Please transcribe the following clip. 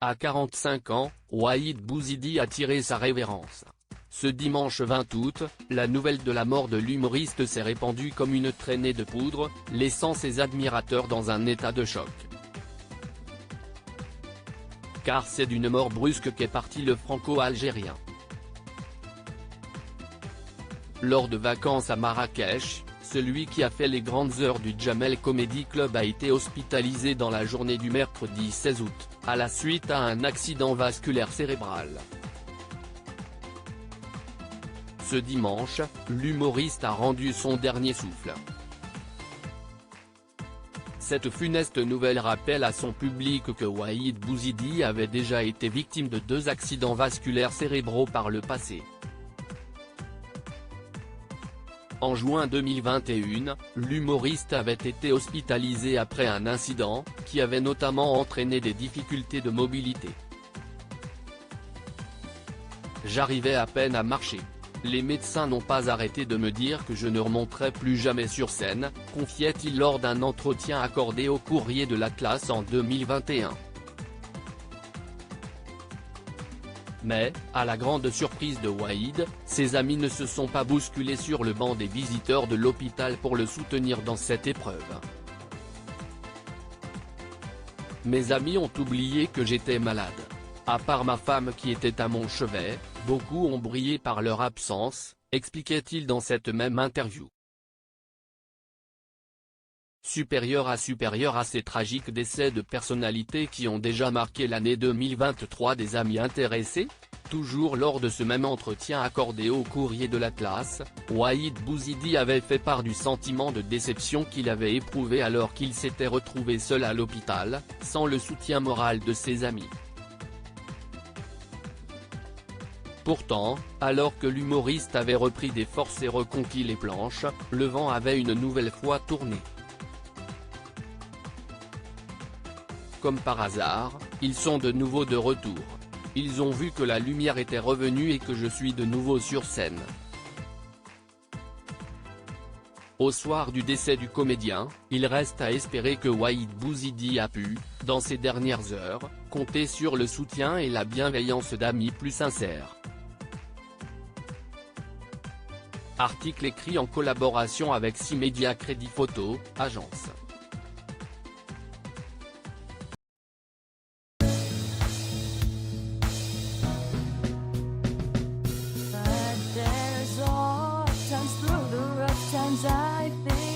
À 45 ans, Waïd Bouzidi a tiré sa révérence. Ce dimanche 20 août, la nouvelle de la mort de l'humoriste s'est répandue comme une traînée de poudre, laissant ses admirateurs dans un état de choc. Car c'est d'une mort brusque qu'est parti le franco-algérien. Lors de vacances à Marrakech, celui qui a fait les grandes heures du Jamel Comedy Club a été hospitalisé dans la journée du mercredi 16 août, à la suite à un accident vasculaire cérébral. Ce dimanche, l'humoriste a rendu son dernier souffle. Cette funeste nouvelle rappelle à son public que Waïd Bouzidi avait déjà été victime de 2 accidents vasculaires cérébraux par le passé. En juin 2021, l'humoriste avait été hospitalisé après un incident, qui avait notamment entraîné des difficultés de mobilité. « J'arrivais à peine à marcher. Les médecins n'ont pas arrêté de me dire que je ne remonterais plus jamais sur scène », confiait-il lors d'un entretien accordé au Courrier de l'Atlas en 2021. Mais, à la grande surprise de Waïd, ses amis ne se sont pas bousculés sur le banc des visiteurs de l'hôpital pour le soutenir dans cette épreuve. « Mes amis ont oublié que j'étais malade. À part ma femme qui était à mon chevet, beaucoup ont brillé par leur absence », expliquait-il dans cette même interview. Supérieur à ces tragiques décès de personnalités qui ont déjà marqué l'année 2023 des amis intéressés, toujours lors de ce même entretien accordé au Courrier de l'Atlas, Waïd Bouzidi avait fait part du sentiment de déception qu'il avait éprouvé alors qu'il s'était retrouvé seul à l'hôpital, sans le soutien moral de ses amis. Pourtant, alors que l'humoriste avait repris des forces et reconquis les planches, le vent avait une nouvelle fois tourné. Comme par hasard, ils sont de nouveau de retour. Ils ont vu que la lumière était revenue et que je suis de nouveau sur scène. Au soir du décès du comédien, il reste à espérer que Waïd Bouzidi a pu, dans ces dernières heures, compter sur le soutien et la bienveillance d'amis plus sincères. Article écrit en collaboration avec 6 médias Crédit Photo, agence. But there's all times through the rough times I think